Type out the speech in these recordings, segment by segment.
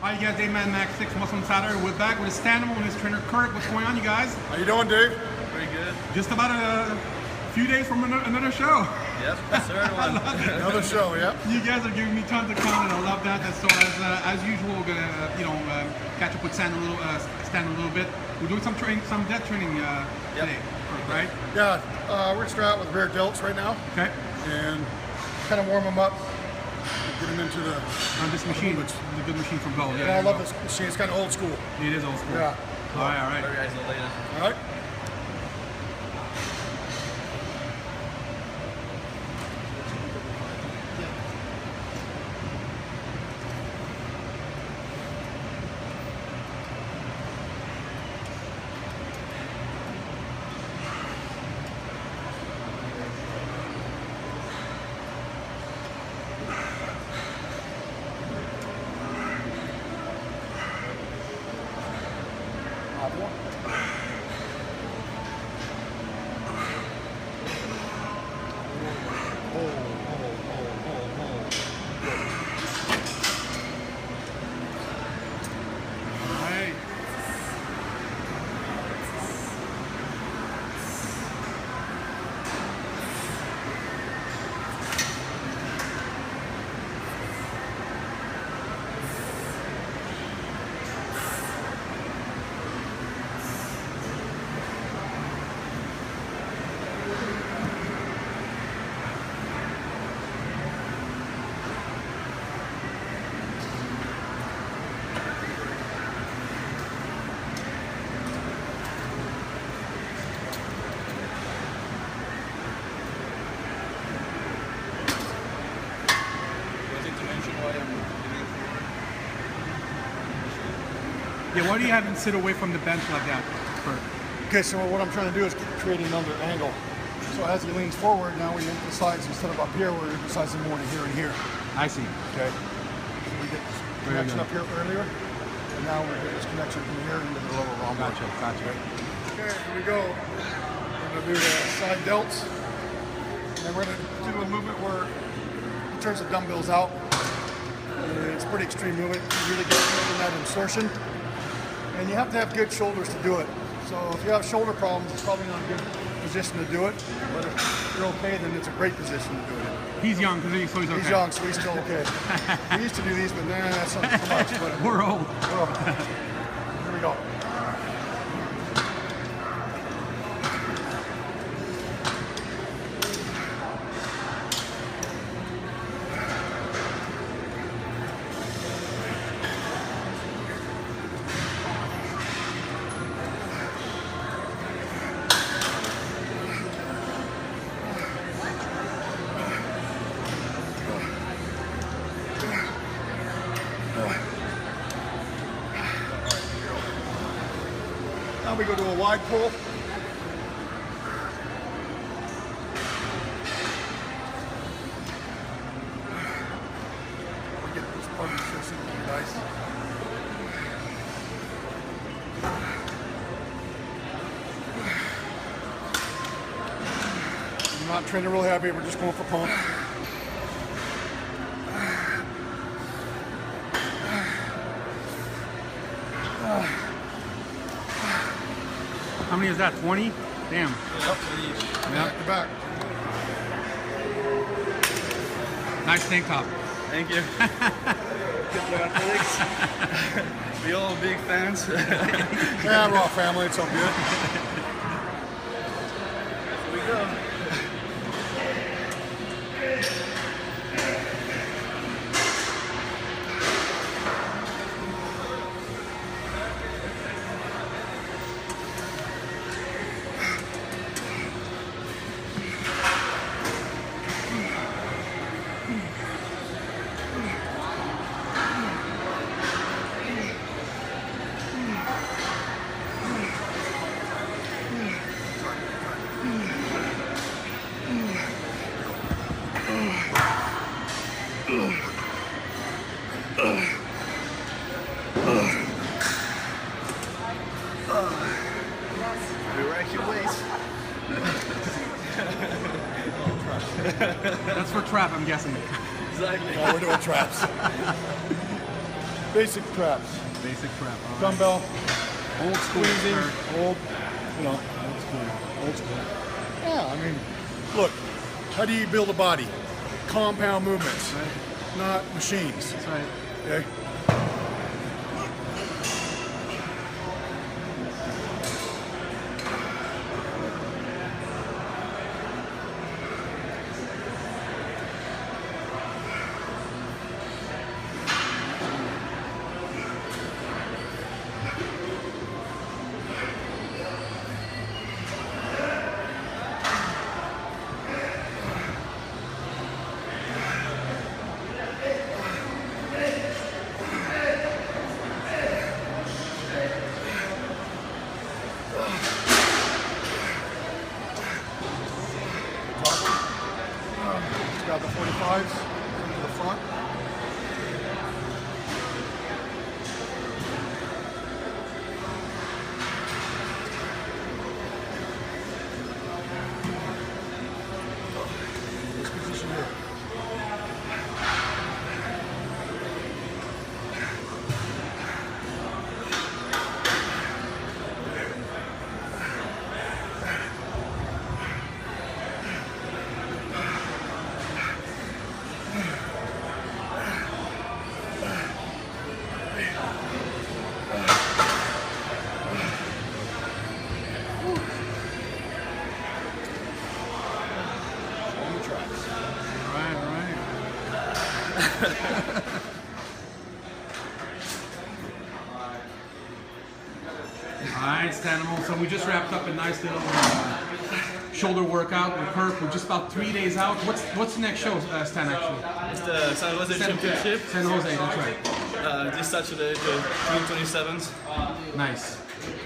Hi, you guys. Dave Man Max 6 Muscle Insider. We're back with Stanimal and his trainer Kurt. What's going on, you guys? How you doing, Dave? Pretty good. Just about a few days from another show. Yep, third one. Another show, yeah. You guys are giving me tons of content. I love that. So as usual, we're gonna catch up with Stan a little bit. We're doing some death training today, right? Yeah, we're gonna start out with rear delts right now. Okay. And kind of warm them up. Get them into the on this machine, which is a good machine from Gold. Yeah, I love this machine. It's kind of old school. It is old school. Yeah. All right. Very isolated. All right. Yeah, why do you have him sit away from the bench like that? Okay, so what I'm trying to do is create another angle. So as he leans forward, now we emphasize, instead of up here, we're emphasizing more to here and here. I see. Okay. So we get this connection up here earlier, and now we get this connection from here into the lower rhomboid. Gotcha. Okay, here we go. We're going to do the side delts. And then we're going to do a movement where he turns the dumbbells out. It's a pretty extreme movement. You really get in that insertion. And you have to have good shoulders to do it. So if you have shoulder problems, it's probably not a good position to do it. But if you're okay, then it's a great position to do it. He's young, so he's okay. He's young, so he's still okay. We used to do these, but that's not too much. But we're old. Here we go. Now we go to a wide pull. We get this part of the system nice. I'm not training really heavy, we're just going for pump. How many is that? 20? Damn. Back to back. Nice tank top. Thank you. Good for athletics. We all big fans. Yeah, we're all family, it's all good. Here we go. Rack your waist. That's for trap, I'm guessing. Exactly. No, we're doing traps. basic preps. Basic prep. All right. Dumbbell, Old school. squeezing, Kurt. old school. Yeah, I mean, look, how do you build a body? Compound movements, Right. not machines. That's right. Okay. Got the 45s into the front. This position here. All right. All right, Stanimal. So we just wrapped up a nice little shoulder workout with Kirk. We're just about 3 days out. What's the next show, Stan? Actually, It's the San Jose Championship. San Jose. That's right. This Saturday, the June 27th. Nice.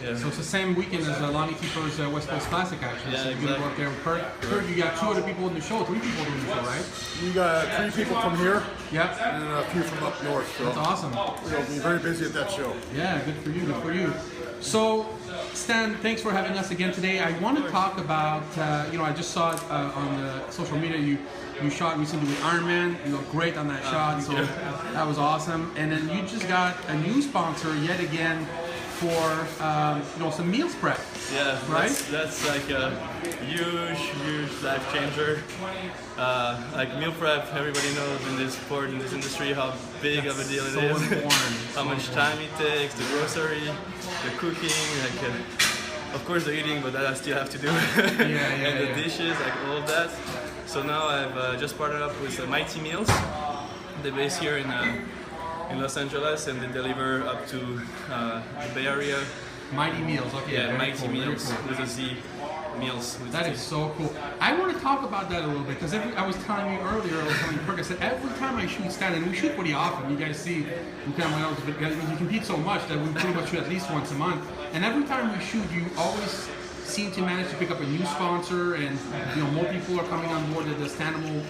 Yeah. So it's the same weekend as Lonnie Keeper's West Coast Classic, actually. Yeah, so you're gonna go exactly. up there with Kirk. Kirk, you got 2 other people in the show, 3 people in the show, right? You got 3 people from here Yep. and a few from up north. So That's awesome. we'll be very busy at that show. Yeah, good for you, good for you. So, Stan, thanks for having us again today. I want to talk about, I just saw it on the social media. You shot recently with Iron Man. You look great on that shot, so that was awesome. And then you just got a new sponsor yet again for, some meals prep. Yeah, Right? that's like a huge life changer. Like meal prep, everybody knows in this sport, in this industry, how big of a deal it so is. important, How so much time it takes, the grocery, the cooking, like of course the eating, but that I still have to do. And the dishes, like all of that. So now I've just partnered up with Mighty Meals. They're based here in Los Angeles, and they deliver up to the Bay Area. Mighty Meals, okay. Yeah, very Mighty cool, very Meals cool. with a Z. Meals. With That a is Z. so cool. I want to talk about that a little bit because I was telling you earlier, I was telling Kirk, I said every time I shoot Stan, and we shoot pretty often, you guys see, you compete so much that we pretty much shoot at least once a month. And every time we shoot, you always seem to manage to pick up a new sponsor, and more people are coming on board at the Stanimal,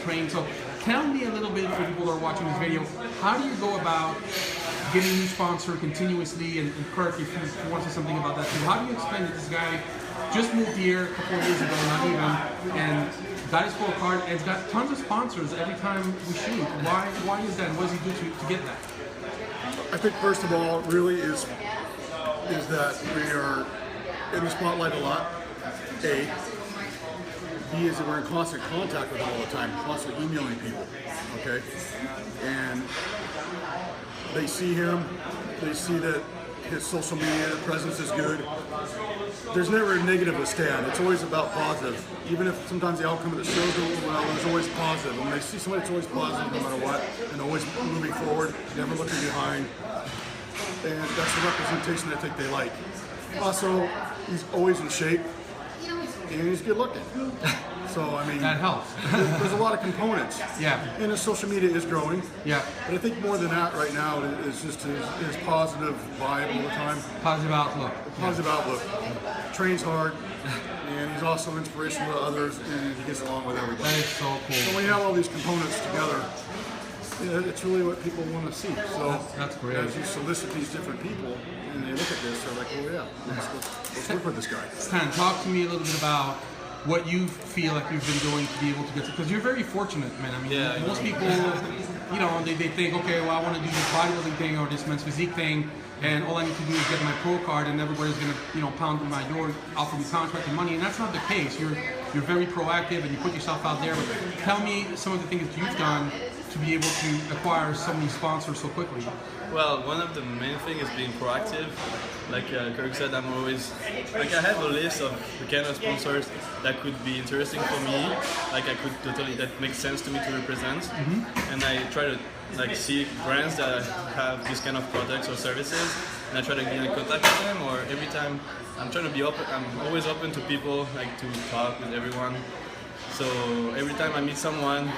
train. So tell me a little bit for people that are watching this video, how do you go about getting a new sponsor continuously? And Kirk, if you want to say something about that too, how do you explain that this guy just moved here a couple of years ago, not even, and got his full card, and it's got tons of sponsors every time we shoot? Why is that? And what does he do to get that? I think first of all, really is that we are in the spotlight a lot. A. B is that we're in constant contact with them all the time, constantly emailing people. Okay, and they see him, they see that his social media presence is good. There's never a negative with Stan. It's always about positive. Even if sometimes the outcome of the shows don't go well, there's always positive. When they see somebody, it's always positive no matter what, and always moving forward, never looking behind. And that's the representation I think they like. Also, he's always in shape, and he's good looking. So, I mean, That helps. there's a lot of components. Yeah. And his social media is growing. Yeah. But I think more than that right now is just his positive vibe all the time. Positive outlook. Positive outlook. Trains hard, and he's also inspirational to others, and he gets along with everybody. That is so So cool. when you have all these components together, it's really what people want to see. So That's great. as you solicit these different people, and they look at this, they're like, oh yeah, let's work with this guy. Stan, talk to me a little bit about what you feel like you've been doing to be able to get to, because you're very fortunate, man. I mean, most people, you know, they think, okay, well, I want to do this bodybuilding thing or this men's physique thing, and all I need to do is get my pro card, and everybody's gonna, you know, pound on my door, offer me contract and money, and that's not the case. You're very proactive, and you put yourself out there. But tell me some of the things that you've done to be able to acquire so many sponsors so quickly. Well, one of the main things is being proactive. Like Kirk said, I'm always, like, I have a list of the kind of sponsors that could be interesting for me, like I could totally, that makes sense to me to represent, and I try to like see brands that have this kind of products or services, and I try to get in contact with them, or every time I'm trying to be open, I'm always open to people, like to talk with everyone. So every time I meet someone,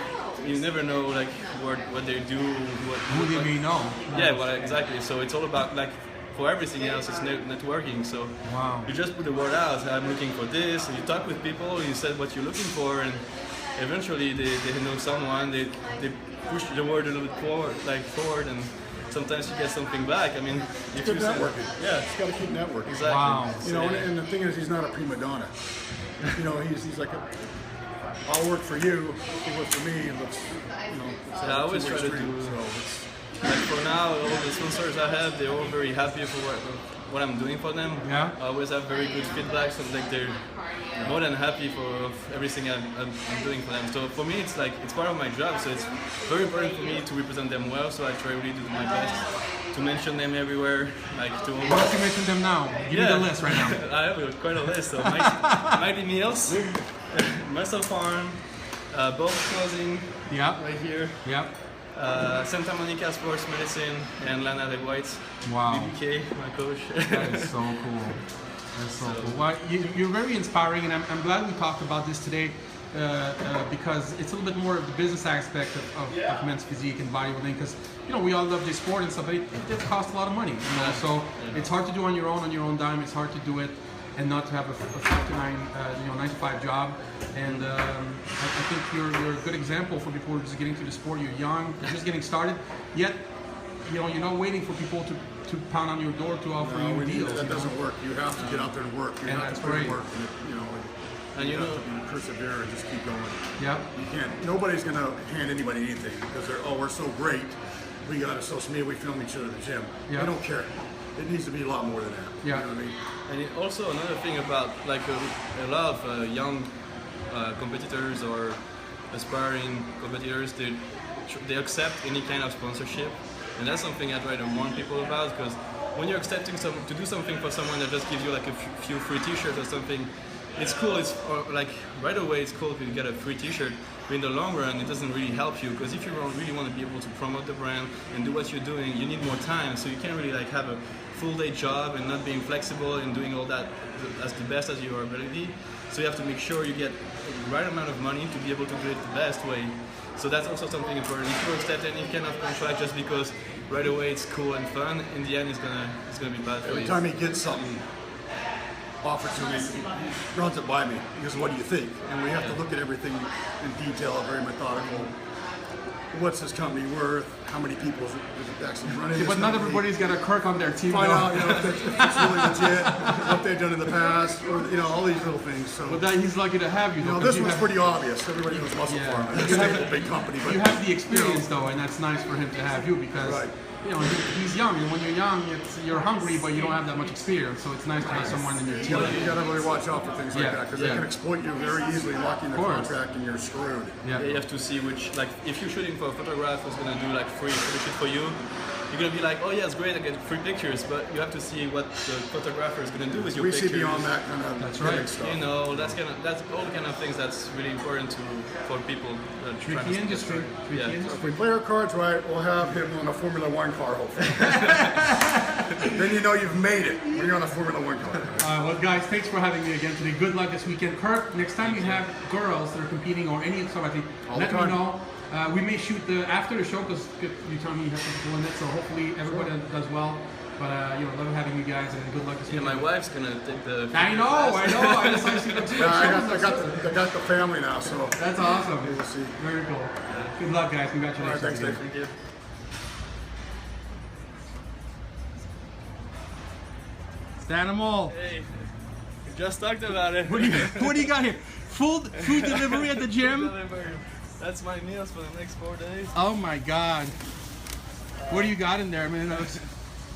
you never know like what they do, who they may know. Yeah, well, exactly. So it's all about, like, for everything else, it's networking. So you just put the word out. I'm looking for this. And you talk with people. You said what you're looking for, and eventually they know someone. They push the word a little bit forward, and sometimes you get something back. I mean, it's good networking. Yeah, it's got to keep networking. Exactly. Wow. You know, and the thing is, he's not a prima donna. You know, he's like I'll work for you, you work for me, and let's, you know, I always try to do. Like for now, all the sponsors I have, they're all very happy for what I'm doing for them. Yeah. I always have very good feedback, so like they're more than happy for everything I'm doing for them. So for me, it's like, it's part of my job, so it's very important for me to represent them well, so I try really to do my best to mention them everywhere, like to always... Why don't you mention them now? Give me the list right now. I have quite a list. So Mighty Meals, Muscle Farm, Bolt Clothing, right here. Santa Monica Sports Medicine, and Lana Del White. Wow. BBK, my coach. That is so cool. That's so cool. Well, you're very inspiring, and I'm glad we talked about this today because it's a little bit more of the business aspect of men's physique and bodybuilding, because, you know, we all love this sport and stuff, but it costs a lot of money, you know, so it's hard to do on your own dime. It's hard to do it and not to have a 5 to 9, 9 to 5 job. And I think you're a good example for people who are just getting to the sport. You're young, you're just getting started, yet, you know, you're not waiting for people to pound on your door to offer you deals. That doesn't work. You have to get out there and work. You have to put in work, and you have to be persevere and just keep going. Yeah. You can't. Nobody's gonna hand anybody anything because we're so great. We got a social media. We film each other at the gym. Yeah. They don't care. It needs to be a lot more than that. Yeah. You know what I mean? And also another thing about, like, a lot of young competitors or aspiring competitors, they accept any kind of sponsorship, and that's something I try to warn people about, because when you're accepting to do something for someone that just gives you like a few free t-shirts or something, it's cool. Like right away it's cool if you get a free t-shirt, but in the long run it doesn't really help you, because if you really want to be able to promote the brand and do what you're doing, you need more time. So you can't really like have a full day job and not being flexible and doing all that as the best as your ability. So you have to make sure you get the right amount of money to be able to do it the best way. So that's also something important. If you accept any kind of contract just because right away it's cool and fun, in the end it's gonna be bad for you. Every time he gets something offered to me, he runs it by me. He goes, "What do you think?" And we have to look at everything in detail, very methodical. What's this company worth? How many people is it actually running? Yeah, but not everybody's got a Kirk on their team. Find out, if it's really legit, what they've done in the past, or all these little things. So, but that he's lucky to have you. This one's pretty obvious. Everybody knows Muscle Farm. It's a big company, but you have the experience though, and that's nice for him to have you, because he's young, and when you're young, you're hungry, but you don't have that much experience. So it's nice to have someone in your team. You got to really watch out for things like that, because they can exploit you very easily, lock you in the contract, and you're screwed. Yeah, you have to see which, like, if you're shooting for a photographer who's gonna do like free photo shoot for you, you're gonna be like, oh yeah, it's great, I get free pictures, but you have to see what the photographer is gonna do with your pictures. We see beyond that kind of stuff. You know, that's all the kind of things that's really important for people. Tricky industry. So if we play our cards right, we'll have him on a Formula One car, hopefully. Then you know you've made it when you're on a Formula One car. Well, guys, thanks for having me again today. Good luck this weekend. Kirk, next time you have girls that are competing or any sort of thing, let me know. We may shoot after the show, because you told me you have some people in it, so hopefully everybody does well. But love having you guys, and good luck this weekend. My wife's gonna take the. I know. I just want to see the I got the family now, so that's awesome. We'll see. Very cool. Good luck, guys. Congratulations. All right, thanks, Dave. Thank you. Stanimal. Hey, we just talked about it. What do you got here? food delivery at the gym? That's my meals for the next 4 days. Oh my God. What do you got in there, man?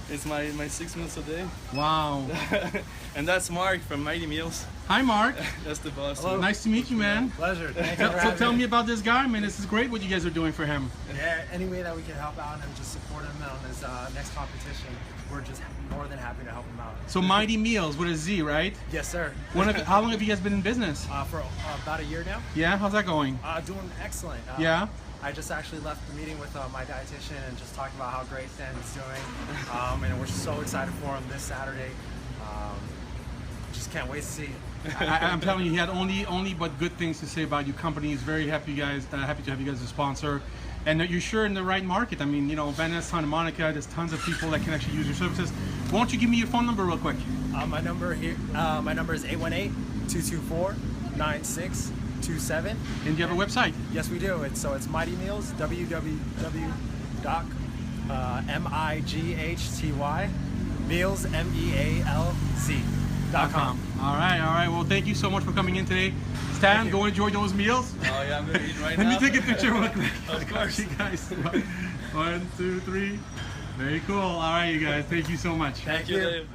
It's my 6 meals a day. Wow. And that's Mark from Mighty Meals. Hi, Mark. That's the boss. Hello. Nice to meet you, man. Pleasure. Thank you for So having tell me about this guy, man. This is great what you guys are doing for him. Yeah, any way that we can help out and just support him on his next competition, we're just more than happy to help him out. So Mighty Meals with a Z, right? Yes, sir. How long have you guys been in business? For about a year now. Yeah, how's that going? Doing excellent. Yeah? I just actually left the meeting with my dietitian and just talked about how great Stan is doing. And we're so excited for him this Saturday. Just can't wait to see. I'm telling you, he had only but good things to say about your company. He's very happy to have you guys as a sponsor, and that you're sure in the right market. I mean, you know, Venice, Santa Monica, there's tons of people that can actually use your services. Why don't you give me your phone number real quick? My number is 818-224-9627. And do you have a website? Yes, we do. It's Mighty Meals, www.mighty meals.com. All right. Well, thank you so much for coming in today. Stan, go enjoy those meals. Oh yeah, I'm gonna eat right now. Let me take a picture real quick. Of course. You guys. 1, 2, 3. Very cool. All right, you guys. Thank you so much. Thank you, Dave.